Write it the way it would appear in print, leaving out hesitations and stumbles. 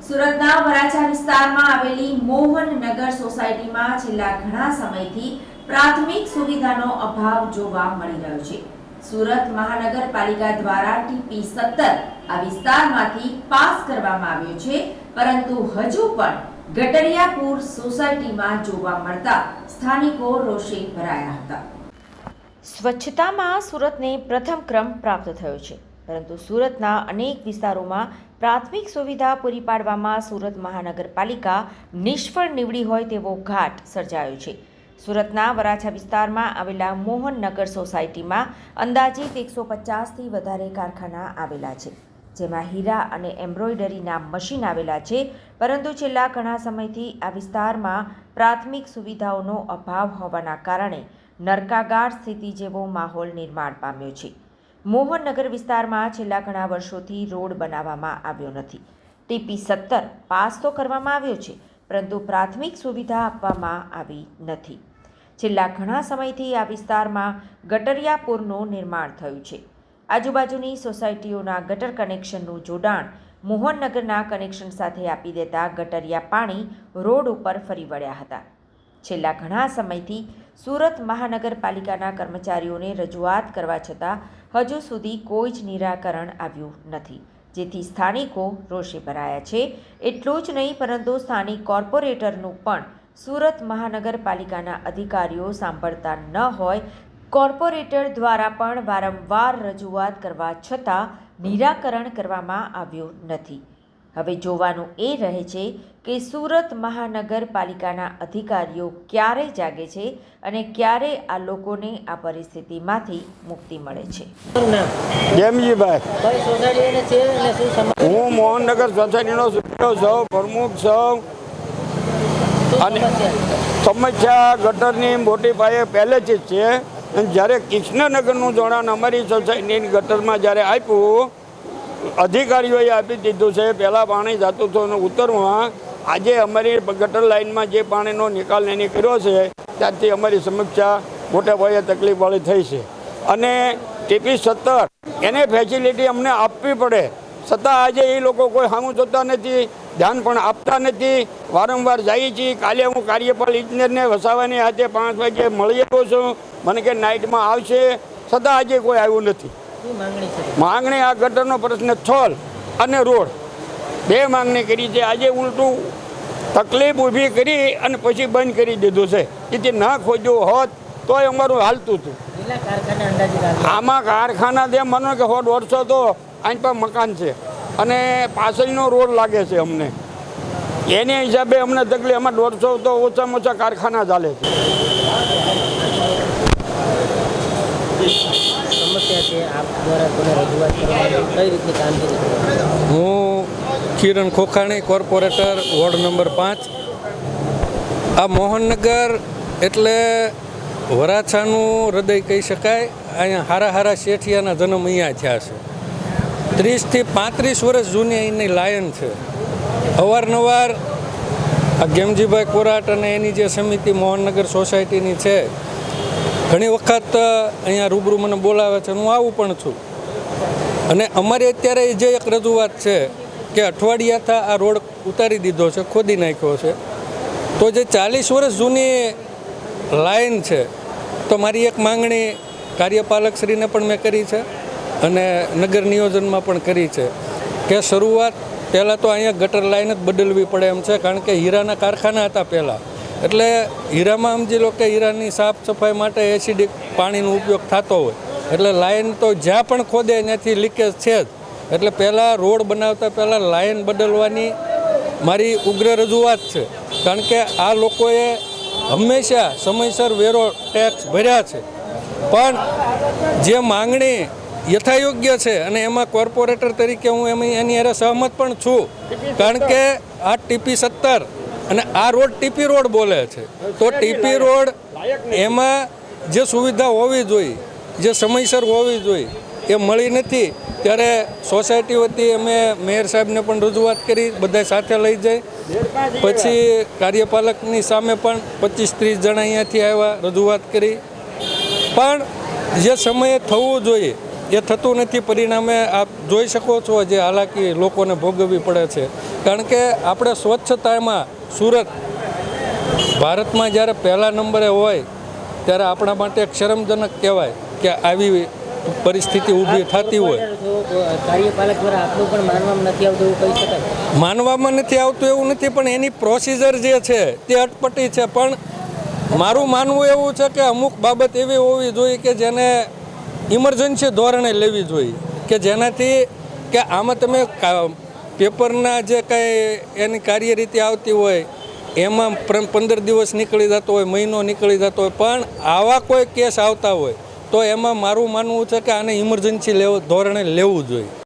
સુરતના વરાછા વિસ્તારમાં આવેલી મોહનનગર સોસાયટીમાં છેલ્લા ઘણા સમયથી પ્રાથમિક સુવિધાનો અભાવ જોવા મળી રહ્યો છે। સુરત મહાનગરપાલિકા દ્વારા ટીપી 17 આ વિસ્તારમાંથી પાસ કરવામાં આવ્યો છે, પરંતુ હજુ પણ ગટરિયાપુર સોસાયટીમાં જોવા મળતા સ્થાનિકો રોષે ભરાયા હતા। સ્વચ્છતામાં સુરતને પ્રથમ ક્રમ પ્રાપ્ત થયો છે, પરંતુ સુરતના અનેક વિસ્તારોમાં પ્રાથમિક સુવિધા પૂરી પાડવામાં સુરત મહાનગરપાલિકા નિષ્ફળ નીવડી હોય તેવો ઘાટ સર્જાયો છે। સુરતના વરાછા વિસ્તારમાં આવેલા મોહનનગર સોસાયટીમાં અંદાજિત 150થી વધારે કારખાના આવેલા છે, જેમાં હીરા અને એમ્બ્રોઇડરીના મશીન આવેલા છે, પરંતુ છેલ્લા ઘણા સમયથી આ વિસ્તારમાં પ્રાથમિક સુવિધાઓનો અભાવ હોવાના કારણે નરકાગાર સ્થિતિ જેવો માહોલ નિર્માણ પામ્યો છે। મોહનનગર વિસ્તારમાં છેલ્લા ઘણા વર્ષોથી રોડ બનાવવામાં આવ્યો નથી। ટીપી 17 પાસ તો કરવામાં આવ્યો છે, પરંતુ પ્રાથમિક સુવિધા આપવામાં આવી નથી। છેલ્લા ઘણા સમયથી આ વિસ્તારમાં ગટરિયાપુરનું નિર્માણ થયું છે। આજુબાજુની સોસાયટીઓના ગટર કનેક્શનનું જોડાણ મોહનનગરના કનેક્શન સાથે આપી દેતા ગટરિયા પાણી રોડ ઉપર ફરી વળ્યા હતા। છેલ્લા ઘણા સમયથી સુરત મહાનગરપાલિકાના કર્મચારીઓને રજૂઆત કરવા છતાં હજુ સુધી કોઈ જ નિરાકરણ આવ્યું નથી, જેથી સ્થાનિકો રોષે ભરાયા છે। એટલું જ નહીં, પરંતુ સ્થાનિક કોર્પોરેટરનું પણ સુરત મહાનગરપાલિકાના અધિકારીઓ સાંભળતા ન હોય। કોર્પોરેટર દ્વારા પણ વારંવાર રજૂઆત કરવા છતાં નિરાકરણ કરવામાં આવ્યું નથી। હવે જોવાનું એ રહે છે કે સુરત મહાનગરપાલિકાના અધિકારીઓ ક્યારે જાગે છે અને ક્યારે આ લોકોને આ પરિસ્થિતિમાંથી મુક્તિ મળે છે। હું મોહનનગર સોસાયટીનો પ્રમુખ છું અને સમસ્યા ગટરની મોટી પાયે પહેલેથી જ છે। જ્યારે કૃષ્ણનગરનું જોડાણ અમારી સોસાયટીની ગટરમાં જ્યારે આપ્યું, અધિકારીઓએ આપી દીધું છે। પહેલાં પાણી જતું હતું અને ઉત્તરમાં આજે અમારી ગટર લાઇનમાં જે પાણીનો નિકાલ એની કર્યો છે, ત્યારથી અમારી સમસ્યા મોટા પાયે તકલીફવાળી થઈ છે। અને ટીપી 17 એને ફેસિલિટી અમને આપવી પડે, છતાં આજે એ લોકો કોઈ સામું જોતા નથી, ધ્યાન પણ આપતા નથી। વારંવાર જઈએ છીએ। કાલે હું કાર્યપાલ ઇજનેરને વસાવાની હાથે 5 વાગે મળી આવ્યો છું, મને કે નાઇટમાં આવશે, છતાં આજે કોઈ આવ્યું નથી। માંગણી આ ગટરનો પ્રશ્ન છોલ અને રોડ બે માંગણી કરી છે। આજે ઉલટું તકલીફ ઊભી કરી અને પછી બંધ કરી દીધું છે। જેથી ના ખોજ્યું હોત તોય અમારું હાલતું હતું। આમાં કારખાના જે માનો કે 100-150 તો અહીં પર મકાન છે અને પાછળનો રોડ લાગે છે અમને, એની હિસાબે અમને તકલીફ, એમાં 150 તો ઓછામાં ઓછા કારખાના ચાલે છે। હું કિરણ ખોખાણી, કોર્પોરેટર, વોર્ડ નંબર 5। આ મોહનનગર એટલે વરાછાનું હૃદય કહી શકાય। અહીંયા હારા હારા શેઠિયાના જન્મ અહીંયા થયા છે। 30થી 35 વર્ષ જૂની અહીંની લાયન છે। અવારનવાર આ ગેમજીભાઈ કોરાટ અને એની જે સમિતિ મોહનનગર સોસાયટીની છે, ઘણી વખત અહીંયા રૂબરૂ મને બોલાવે છે, હું આવું પણ છું। અને અમારી અત્યારે જે એક રજૂઆત છે કે અઠવાડિયાથી આ રોડ ઉતારી દીધો છે, ખોદી નાખ્યો છે, તો જે 40 વર્ષ જૂની લાઈન છે, તો મારી એક માંગણી કાર્યપાલકશ્રીને પણ મેં કરી છે અને નગર નિયોજનમાં પણ કરી છે કે શરૂઆત પહેલાં તો અહીંયા ગટર લાઈન જ બદલવી પડે એમ છે, કારણ કે હીરાના કારખાના હતા પહેલાં, એટલે હીરામાં સમજી લો કે હીરાની સાફ સફાઈ માટે એસિડિક પાણીનો ઉપયોગ થતો હોય, એટલે લાઈન તો જ્યાં પણ ખોદે ત્યાંથી લીકેજ છે જ। એટલે પહેલાં રોડ બનાવતા પહેલાં લાઈન બદલવાની મારી ઉગ્ર રજૂઆત છે, કારણ કે આ લોકોએ હંમેશા સમયસર વેરો ટેક્સ ભર્યા છે, પણ જે માંગણી યથાયોગ્ય છે અને એમાં કોર્પોરેટર તરીકે હું એની હારે સહમત પણ છું, કારણ કે આ ટીપી 17 અને આ રોડ ટીપી રોડ બોલે છે, તો ટીપી રોડ એમાં જે સુવિધા હોવી જોઈએ, જે સમયસર હોવી જોઈએ, એ મળી નથી। ત્યારે સોસાયટી વતી અમે મેયર સાહેબને પણ રજૂઆત કરી, બધા સાથે લઈ જાય, પછી કાર્યપાલકની સામે પણ 25-30 જણા અહીંયાથી આવ્યા, રજૂઆત કરી, પણ જે સમયે થવું જોઈએ એ થતું નથી. પરિણામે આપ જોઈ શકો છો જે હાલાકી લોકોને ભોગવવી પડે છે. કારણ કે આપણે સ્વચ્છતામાં સુરત ભારતમાં જ્યારે પહેલા નંબરે હોય ત્યારે આપણા માટે એક શરમજનક કહેવાય કે આવી પરિસ્થિતિ ઊભી થતી હોય. કાર્યપાલક દ્વારા આપણું પણ માનવામાં નથી આવતું એવું કહી શકાય. માનવામાં નથી આવતું એવું નથી, પણ એની પ્રોસિજર જે છે તે અટપટી છે. પણ મારું માનવું એવું છે કે અમુક બાબત એવી હોવી જોઈએ કે જેને ઇમરજન્સી ધોરણે લેવી જોઈએ, કે જેનાથી કે આમાં તમે પેપરના જે કાંઈ એની કાર્યરીતિ આવતી હોય એમાં 15 દિવસ નીકળી જતો હોય, મહિનો નીકળી જતો હોય, પણ આવા કોઈ કેસ આવતા હોય તો એમાં મારું માનવું છે કે આને ઇમરજન્સી ધોરણે લેવું જોઈએ.